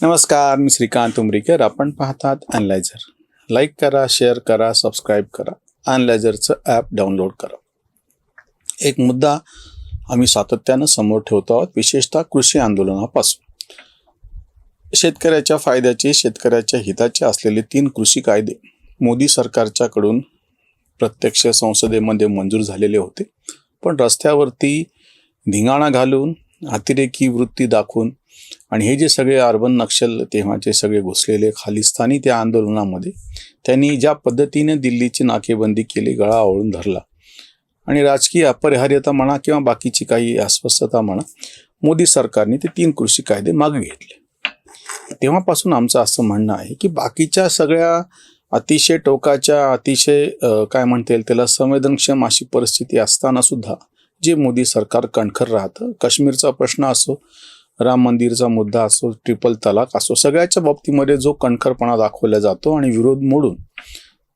नमस्कार, मी श्रीकांत उमरीकर. आपण पाहतात अनलायझर. लाईक करा, शेअर करा, सबस्क्राईब करा. अनलायझरचं ॲप डाउनलोड करा. एक मुद्दा आम्ही सातत्यानं समोर ठेवतो आहोत, विशेषतः कृषी आंदोलनापासून. शेतकऱ्याच्या फायद्याचे, शेतकऱ्याच्या हिताचे असलेले 3 कृषी कायदे मोदी सरकारच्याकडून प्रत्यक्ष संसदेमध्ये मंजूर झालेले होते, पण रस्त्यावरती धिंगाणा घालून, अतिरेकी वृत्ती दाखवून आणि हे जे सगळे अर्बन नक्षल तेव्हाचे सगळे घुसलेले खालिस्तानी त्या आंदोलनामध्ये त्यांनी ज्या पद्धतीने दिल्लीची नाकेबंदी केली, गळा आवळून धरला आणि राजकीय अपरिहार्यता म्हणा किंवा बाकीची काही अस्वस्थता म्हणा, मोदी सरकारने ते 3 कृषी कायदे मागे घेतले. तेव्हापासून आमचं असं म्हणणं आहे की बाकीच्या सगळ्या अतिशय टोकाच्या, अतिशय काय म्हणता येईल त्याला संवेदनक्षम अशी परिस्थिती असताना सुद्धा जे मोदी सरकार कणखर राहतं, काश्मीरचा प्रश्न असो, राम मंदिरचा मुद्दा असो, ट्रिपल तलाक असो, सगळ्याच्या बाबतीमध्ये जो कणखरपणा दाखवला जातो आणि विरोध मोडून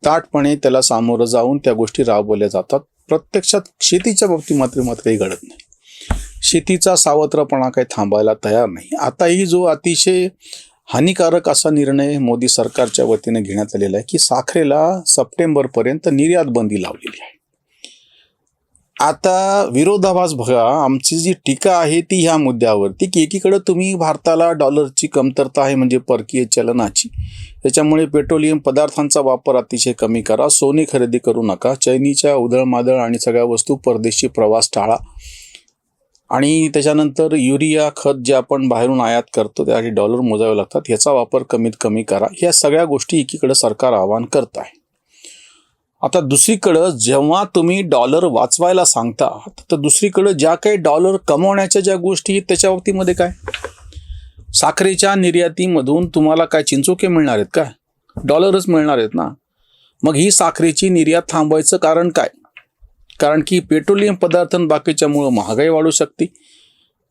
ताटपणे त्याला सामोरं जाऊन त्या गोष्टी राबवल्या जातात. प्रत्यक्षात शेतीच्या बाबतीत मात्र काही घडत नाही. शेतीचा सावत्रपणा काही थांबायला तयार नाही. आताही जो अतिशय हानिकारक असा निर्णय मोदी सरकारच्या वतीने घेण्यात आलेला आहे की साखरेला सप्टेंबरपर्यंत निर्यात बंदी लावलेली आहे. आता विरोधाभास बघा, आमची जी टीका आहे ती ह्या मुद्द्यावरती की एकीकडे तुम्ही भारताला डॉलरची कमतरता आहे म्हणजे परकीय चलनाची, त्याच्यामुळे पेट्रोलियम पदार्थांचा वापर अतिशय कमी करा, सोने खरेदी करू नका, चैनीच्या उधळमादळ आणि सगळ्या वस्तू परदेशी प्रवास टाळा आणि त्याच्यानंतर युरिया खत जे आपण बाहेरून आयात करतो त्यासाठी डॉलर मोजावे लागतात, ह्याचा वापर कमीत कमी करा. ह्या सगळ्या गोष्टी एकीकडे सरकार आवाहन करत आहे. आता दुसरीकडं जेव्हा तुम्ही डॉलर वाचवायला सांगता तर दुसरीकडं ज्या काही डॉलर कमवण्याच्या ज्या गोष्टी आहेत त्याच्या बाबतीमध्ये काय, साखरेच्या निर्यातीमधून तुम्हाला काय चिंचोके मिळणार आहेत का? डॉलरच मिळणार आहेत ना. मग ही साखरेची निर्यात थांबवायचं कारण काय? कारण की पेट्रोलियम पदार्थ बाकीच्यामुळं महागाई वाढू शकते.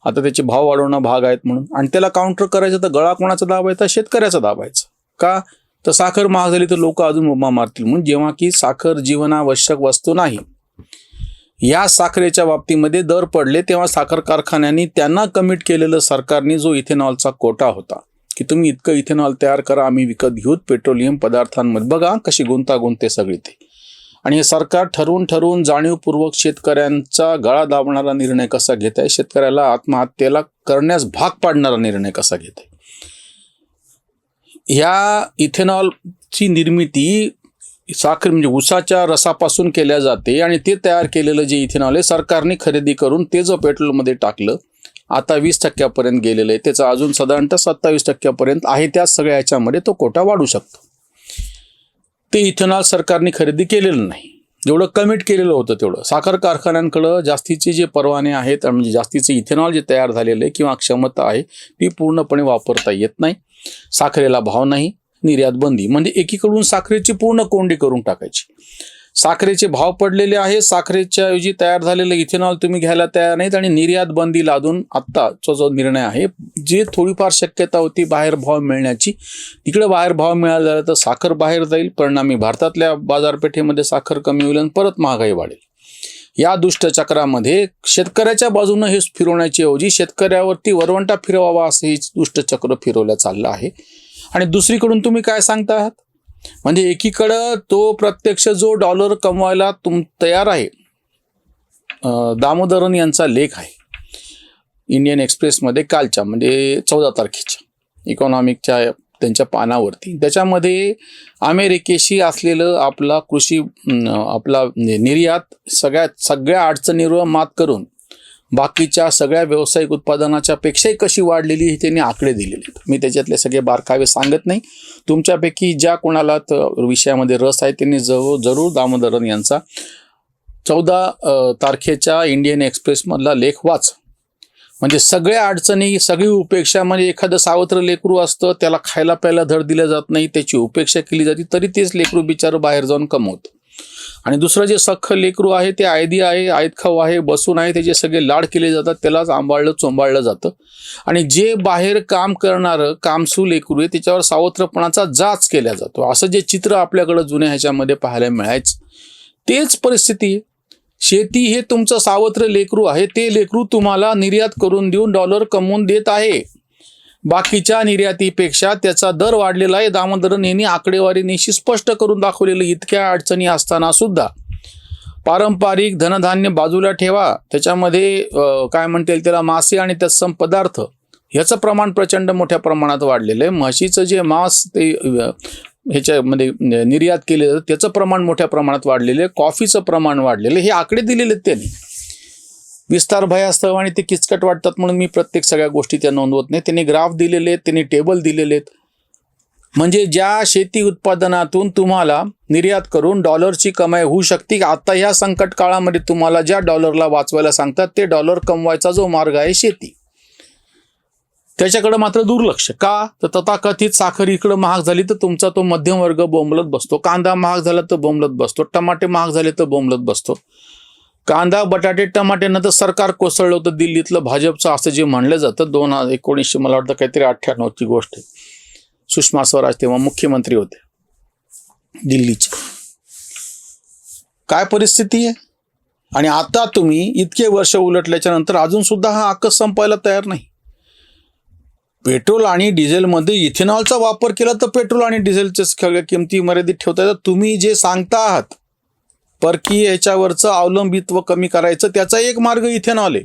आता त्याचे भाव वाढवणं भाग आहेत म्हणून, आणि त्याला काउंटर करायचं तर गळा कोणाचा दाबायचा? शेतकऱ्याचा दाबायचा. का तर साखर महाग झाली तर लोक अजून उभा मारतील म्हणून, जेव्हा की साखर जीवनावश्यक वस्तू नाही. या साखरेच्या बाबतीमध्ये दर पडले तेव्हा साखर कारखान्यांनी त्यांना कमिट केलेलं सरकारने जो इथेनॉलचा कोटा होता की तुम्ही इतकं इथेनॉल तयार करा, आम्ही विकत घेऊ पेट्रोलियम पदार्थांमध्ये. बघा कशी गुंतागुंत सगळी ते. आणि हे सरकार ठरवून जाणीवपूर्वक शेतकऱ्यांचा गळा दाबणारा निर्णय कसा घेत आहे, शेतकऱ्याला आत्महत्येला करण्यास भाग पाडणारा निर्णय कसा घेत आहे. ह्या इथेनॉलची निर्मिती साखर म्हणजे ऊसाच्या रसापासून केल्या जाते आणि ते तयार केलेलं जे इथेनॉल आहे सरकारने खरेदी करून ते जर पेट्रोलमध्ये टाकलं, आता 20% गेलेलं आहे, त्याचं अजून साधारणतः 27% आहे. त्या सगळ्या ह्याच्यामध्ये तो कोटा वाढू शकतो. ते इथेनॉल सरकारने खरेदी केलेलं नाही, जेवढं कमिट केलेलं होतं तेवढं. साखर कारखान्यांकडं जास्तीचे जे परवाने आहेत म्हणजे जास्तीचे इथेनॉल जे तयार झालेलं आहे किंवा क्षमता आहे ती पूर्णपणे वापरता येत नाही. साखरेला भाव नाही, निर्यात बंदी म्हणजे एकीकडून साखरेची पूर्ण कोंडी करून टाकायची. साखरेचे भाव पडलेले आहे, साखरेच्या ऐवजी तयार झालेलं इथेनॉल तुम्ही घ्यायला तयार नाहीत आणि निर्यात बंदी लादून आत्ताचा जो निर्णय आहे, जे थोडीफार शक्यता होती बाहेर भाव मिळण्याची, तिकडे बाहेर भाव मिळाला तर साखर बाहेर जाईल, परिणामी भारतातल्या बाजारपेठेमध्ये साखर कमी होईल आणि परत महागाई वाढेल. या दुष्टचक्रामध्ये शेतकऱ्याच्या बाजूनं हे फिरवण्याची ऐवजी शेतकऱ्यावरती वरवंटा फिरवावा असं हे दुष्टचक्र फिरवलं चाललं आहे. आणि दुसरीकडून तुम्ही काय सांगता आहात, म्हणजे एकीकडं तो प्रत्यक्ष जो डॉलर कमवायला तयार आहे. दामोदरन यांचा लेख आहे इंडियन एक्सप्रेसमध्ये कालच्या म्हणजे 14 तारखेच्या इकॉनॉमिकच्या त्यांच्या पानावरती. त्याच्यामध्ये अमेरिकेशी असलेलं आपला आपला निर्यात सगळ्या अडचणीवर मात करून बाकीच्या सगळ्या व्यावसायिक उत्पादनाच्या पेक्षाही कशी वाढलेली हे त्यांनी आकडे दिलेले. मी त्याच्यातले सगळे बारकावे सांगत नाही. तुमच्यापैकी ज्या कोणाला विषयामध्ये रस आहे त्यांनी जरूर दामोदरन यांचा 14 तारखेच्या इंडियन एक्सप्रेसमधला लेख वाच. म्हणजे सगळ्या अडचणी, सगळी उपेक्षा, म्हणजे एखादं सावत्र लेकरू असतं त्याला खायला प्यायला धड दिलं जात नाही, त्याची उपेक्षा केली जाते, तरी तेच लेकरू बिचारं बाहेर जाऊन कमवतं. आणि दुसरं जे सख्ख लेकरू आहे ते आयदी आहे, आयतखाऊ आहे, बसून आहे, त्याचे सगळे लाड केले जातात, त्यालाच आंबाळलं चोंबाळलं जातं. आणि जे बाहेर काम करणारं कामसू लेकरू आहे त्याच्यावर सावत्रपणाचा जाच केला जातो. असं जे चित्र आपल्याकडं जुन्या ह्याच्यामध्ये पाहायला मिळायचं तेच परिस्थिती आहे. शेती हे तुमचं सावत्र लेकरू आहे, ते लेकरू तुम्हाला निर्यात करून देऊन डॉलर कमवून देत आहे. बाकीच्या निर्यातीपेक्षा त्याचा दर वाढलेला आहे. दामोदरन यांनी आकडेवारीनिशी स्पष्ट करून दाखवलेलं. इतक्या अडचणी असताना सुद्धा पारंपरिक धनधान्य बाजूला ठेवा, त्याच्यामध्ये काय म्हणता येईल त्याला, मासे आणि तत्सम पदार्थ ह्याचं प्रमाण प्रचंड मोठ्या प्रमाणात वाढलेलं आहे. म्हशीचं जे मांस ते ह्याच्यामध्ये निर्यात केले जातं त्याचं प्रमाण मोठ्या प्रमाणात वाढलेलं आहे. कॉफीचं प्रमाण वाढलेलं आहे. हे आकडे दिलेले आहेत त्यांनी. विस्तार भयास्तव आणि ते किचकट वाटतात म्हणून मी प्रत्येक सगळ्या गोष्टी त्या नोंदवत नाही. त्यांनी ग्राफ दिलेले आहेत, त्यांनी टेबल दिलेले आहेत. म्हणजे ज्या शेती उत्पादनातून तुम्हाला निर्यात करून डॉलरची कमाई होऊ शकते, आता ह्या संकट काळामध्ये तुम्हाला ज्या डॉलरला वाचवायला सांगतात ते डॉलर कमवायचा जो मार्ग आहे शेती, त्याच्याकडे मात्र दुर्लक्ष का? तर तथाकथित साखर इकडं महाग झाली तर तुमचा तो मध्यम वर्ग बोंबलत बसतो, कांदा महाग झाला तर बोंबलत बसतो, टमाटे महाग झाले तर बोंबलत बसतो. कांदा बटाटे टमाट्यांना तर सरकार कोसळलं होतं दिल्लीतलं भाजपचं, असं जे म्हणलं जातं. 2019 मला वाटतं काहीतरी 98ची गोष्ट आहे. सुषमा स्वराज तेव्हा मुख्यमंत्री होते दिल्लीचे. काय परिस्थिती आहे? आणि आता तुम्ही इतके वर्ष उलटल्याच्या नंतर अजून सुद्धा हा आकस संपायला तयार नाही. पेट्रोल आणि डिझेलमध्ये इथेनॉलचा वापर केला तर पेट्रोल आणि डिझेलच्या सगळ्या किमती मर्यादित ठेवता येतात. तुम्ही जे सांगता आहात परकीय ह्याच्यावरचं अवलंबित्व कमी करायचं, त्याचा एक मार्ग इथेनॉल आहे.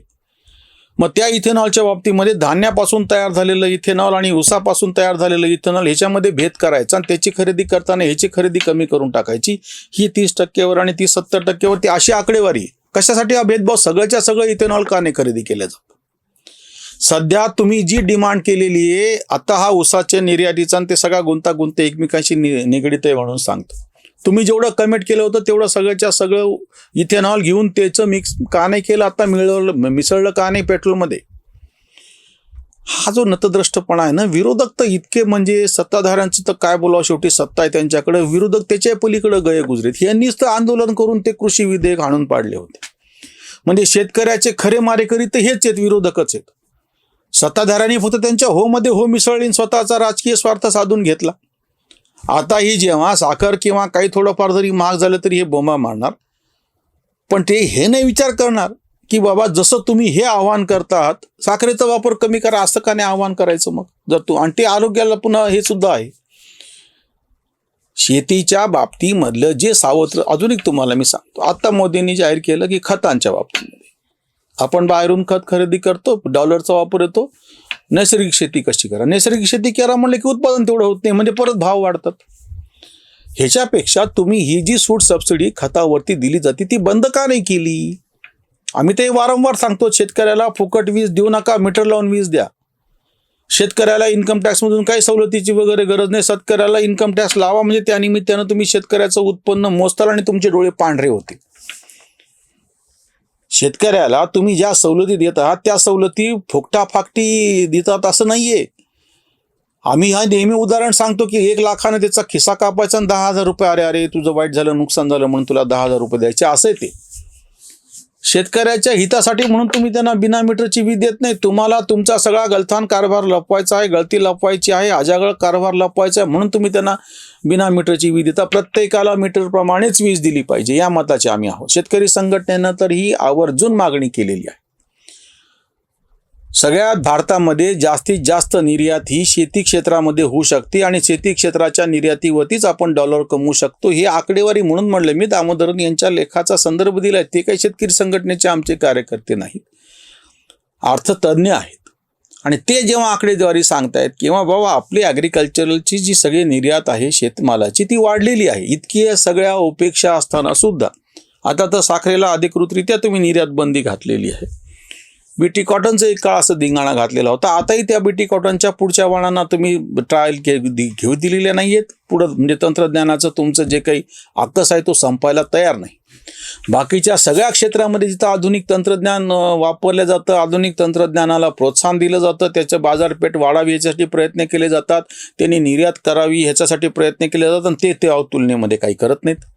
मग त्या इथेनॉलच्या बाबतीमध्ये धान्यापासून तयार झालेलं इथेनॉल आणि ऊसापासून तयार झालेलं इथेनॉल ह्याच्यामध्ये भेद करायचा आणि त्याची खरेदी करताना ह्याची खरेदी कमी करून टाकायची. ही 30% आणि ती 70% ती अशी आकडेवारी. कशासाठी हा भेदभाव? सगळ्याच्या सगळं इथेनॉल का नाही खरेदी केलं जातं? सध्या तुम्ही जी डिमांड केलेली आहे आता हा ऊसाच्या निर्यातीचा आणि ते सगळा गुंतागुंत एकमेकांशी निगडित आहे म्हणून सांगतो. तुम्ही जेवढं कमिट केलं होतं तेवढं सगळ्याच्या सगळं इथेनॉल घेऊन त्याचं मिक्स का नाही केलं? आता मिसळलं का नाही पेट्रोलमध्ये? हा जो नतद्रष्टपणा आहे ना, विरोधक तर इतके म्हणजे सत्ताधाऱ्यांचं तर काय बोलावं, शेवटी सत्ता आहे त्यांच्याकडे. विरोधक त्याच्या पलीकडे गये गुजरेत. यांनीच तर आंदोलन करून ते कृषी विधेयक आणून पाडले होते. म्हणजे शेतकऱ्याचे खरे मारेकरी तर हेच आहेत, विरोधकच आहेत. सत्ताधाऱ्यांनी फक्त त्यांच्या मध्ये हो मिसळीन स्वतःचा राजकीय स्वार्थ साधून घेतला. आता ही जेव्हा साखर किंवा काही थोडंफार जरी महाग झालं तरी हे बोंबा मारणार, पण ते हे नाही विचार करणार की बाबा जसं तुम्ही हे आव्हान करता आहात साखरेचा वापर कमी करा, असं का नाही आव्हान करायचं मग जर तू. आणि ते आरोग्याला पुन्हा हे सुद्धा आहे. शेतीच्या बाबतीमधलं जे सावत्र अजून एक तुम्हाला मी सांगतो. आता मोदींनी जाहीर केलं की खतांच्या बाबतीमध्ये आपण बाहेरून खत खरेदी करतो, डॉलरचा वापर येतो. नैसर्गिक शेती कशी करा? नैसर्गिक शेती करा म्हणलं की उत्पादन तेवढं होत नाही, म्हणजे परत भाव वाढतात. ह्याच्यापेक्षा तुम्ही ही जी सूट सबसिडी खतावरती दिली जाते ती बंद का नाही केली? आम्ही ते वारंवार सांगतो, शेतकऱ्याला फुकट वीज देऊ नका, मीटर लावून वीज द्या. शेतकऱ्याला इन्कम टॅक्समधून काही सवलतीची वगैरे गरज नाही, शेतकऱ्याला इन्कम टॅक्स लावा, म्हणजे त्या निमित्तानं तुम्ही शेतकऱ्याचं उत्पन्न मोजताल आणि तुमचे डोळे पांढरे होतील. शेतकऱ्याला तुम्ही ज्या सवलती देत आहात त्या सवलती फुकटाफाकटी देतात असं नाहीये. आम्ही हा नेहमी उदाहरण सांगतो की 1 लाखानं त्याचा खिसा कापायचा आणि 10,000 रुपये, अरे तुझं वाईट झालं, नुकसान झालं म्हणून तुला 10,000 रुपये द्यायचे, असं आहे ते. शेतकऱ्याच्या हितासाठी म्हणून तुम्ही त्यांना बिना मीटरची वीज देत नाही. तुम्हाला तुमचा सगळा गलथान कारभार लपवायचा आहे, गळती लपवायची आहे, अजागळ कारभार लपवायचा आहे म्हणून तुम्ही त्यांना बिना मीटरची वीज देता. प्रत्येकाला मीटरप्रमाणेच वीज दिली पाहिजे या मताचे आम्ही आहोत. शेतकरी संघटनेनं तर ही आवर्जून मागणी केलेली आहे. सगळ्यात भारतामध्ये जास्तीत जास्त निर्यात ही शेती क्षेत्रामध्ये होऊ शकते आणि शेती क्षेत्राच्या निर्यातीवरतीच आपण डॉलर कमवू शकतो. हे आकडेवारी म्हणून म्हणलं मी. दामोदरन यांच्या लेखाचा संदर्भ दिलाय. ते काही शेतकरी संघटनेचे आमचे कार्यकर्ते नाहीत, अर्थतज्ञ आहेत. आणि ते जेव्हा आकडेवारी सांगतायत किंवा बाबा आपली ॲग्रिकल्चरलची जी सगळी निर्यात आहे शेतमालाची ती वाढलेली आहे, इतकी सगळ्या उपेक्षा असताना सुद्धा आता तर साखरेला अधिकृतरित्या तुम्ही निर्यात बंदी घातलेली आहे. बीटी कॉटनचं एक काळ असं धिंगाणा घातलेला होता. आताही त्या बीटी कॉटनच्या पुढच्या वाणांना तुम्ही ट्रायल घेऊ दिलेल्या नाही आहेत. पुढं म्हणजे तंत्रज्ञानाचं तुमचं जे काही आकस आहे तो संपायला तयार नाही. बाकीच्या सगळ्या क्षेत्रामध्ये जिथं आधुनिक तंत्रज्ञान वापरलं जातं, आधुनिक तंत्रज्ञानाला प्रोत्साहन दिलं जातं, त्याचं बाजारपेठ वाढावी याच्यासाठी प्रयत्न केले जातात, त्यांनी निर्यात करावी ह्याच्यासाठी प्रयत्न केले जातात आणि ते तुलनेमध्ये काही करत नाहीत.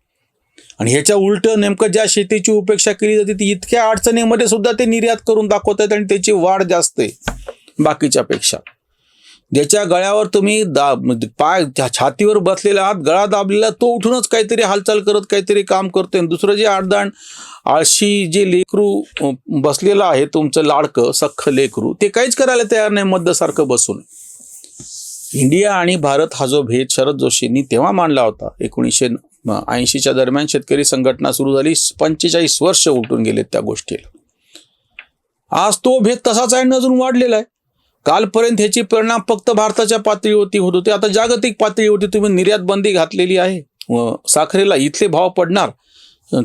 आणि ह्याच्या उलट नेमकं ज्या शेतीची उपेक्षा केली जाते ती इतक्या अडचणीमध्ये सुद्धा ते निर्यात करून दाखवत आहेत आणि त्याची वाढ जास्त आहे बाकीच्यापेक्षा. ज्याच्या गळ्यावर तुम्ही पाय छातीवर बसलेला आहात, गळा दाबलेला, तो उठूनच काहीतरी हालचाल करत काहीतरी काम करतोय. दुसरं जे आडदांड आळशी जे लेकरू बसलेलं आहे तुमचं लाडकं सख्ख लेकरू, ते काहीच करायला तयार नाही मध्यसारखं बसून. इंडिया आणि भारत हा जो भेद शरद जोशींनी तेव्हा मांडला होता 1980च्या दरम्यान शेतकरी संघटना सुरू झाली, 45 वर्ष उलटून गेलेत त्या गोष्टीला. आज तो भेद तसाच आहे, अजून वाढलेला आहे. कालपर्यंत ह्याचे परिणाम फक्त भारताच्या पातळीवरती होत होते, आता जागतिक पातळीवरती तुम्ही निर्यात बंदी घातलेली आहे. साखरेला इथले भाव पडणार,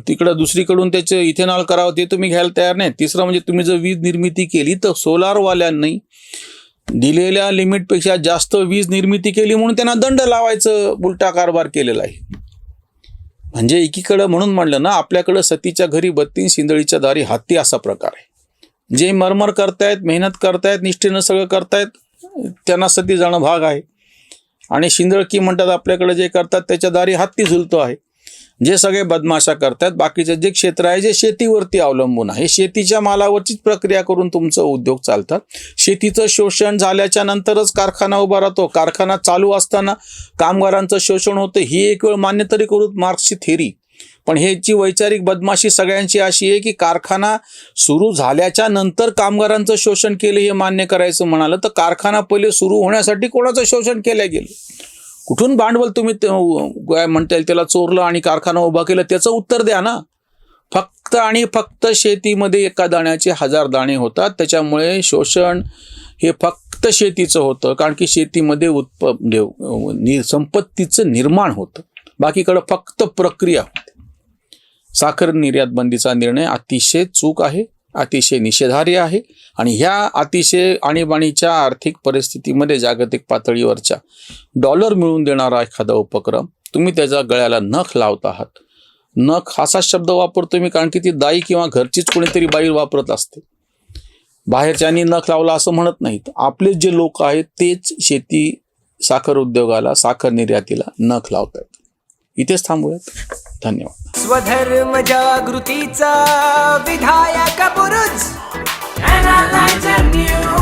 तिकडं दुसरीकडून त्याचे इथेनॉल करावं ते तुम्ही घ्यायला तयार नाही. तिसरं म्हणजे तुम्ही जर वीज निर्मिती केली तर सोलारवाल्यांनी दिलेल्या लिमिटपेक्षा जास्त वीज निर्मिती केली म्हणून त्यांना दंड लावायचं उलटा कारभार केलेला आहे. म्हणजे एकीकडं म्हणून म्हणलं ना, आपल्याकडं सतीच्या घरी बत्ती, शिंदळीच्या दारी हत्ती असा प्रकार आहे. जे मरमर करतायत, मेहनत करतायत, निष्ठेनं सगळं करतायत, त्यांना सती जाणं भाग आहे. आणि शिंदळकी म्हणतात आपल्याकडे जे करतात त्याच्या दारी हत्ती झुलतो आहे. जे सगळे बदमाशा करतात, बाकीचं जे क्षेत्र आहे जे शेतीवरती अवलंबून आहे, शेतीच्या मालावरचीच प्रक्रिया करून तुमचं उद्योग चालतात. शेतीचं शोषण झाल्याच्या नंतरच कारखाना उभा राहतो. कारखाना चालू असताना कामगारांचं शोषण होतं, ही एक वेळ मान्य तरी करू मार्क्सची थेरी. पण ह्याची वैचारिक बदमाशी सगळ्यांची अशी आहे की कारखाना सुरू झाल्याच्या नंतर कामगारांचं शोषण केलं हे मान्य करायचं म्हणालं तर कारखाना पहिले सुरू होण्यासाठी कोणाचं शोषण केलं गेलं? कुठून भांडवल तुम्ही काय म्हणता येईल त्याला चोरलं आणि कारखाना उभा केला, त्याचं उत्तर द्या ना. फक्त आणि फक्त शेतीमध्ये एका दाण्याचे 1000 दाणे होतात. त्याच्यामुळे शोषण हे फक्त शेतीचं होतं, कारण की शेतीमध्ये संपत्तीचं निर्माण होतं, बाकीकडं फक्त प्रक्रिया होते. साखर निर्यात बंदीचा निर्णय अतिशय चूक आहे, अतिशय निषेधार्ह आहे. आणि ह्या अतिशय आणीबाणीच्या आर्थिक परिस्थितीमध्ये जागतिक पातळीवरच्या डॉलर मिळवून देणारा एखादा उपक्रम तुम्ही त्याच्या गळ्याला नख लावत आहात. नख असा शब्द वापरतो मी, कारण की ती दाई किंवा घरचीच कोणीतरी बाई वापरत असते. बाहेरच्यांनी नख लावला असं म्हणत नाहीत. आपले जे लोक आहेत तेच शेती, साखर उद्योगाला, साखर निर्यातीला नख लावतात. इथेच थांबूयात. धन्यवाद. स्वधर्म जागृतीचा विधायक बुरुज. Analyzer News.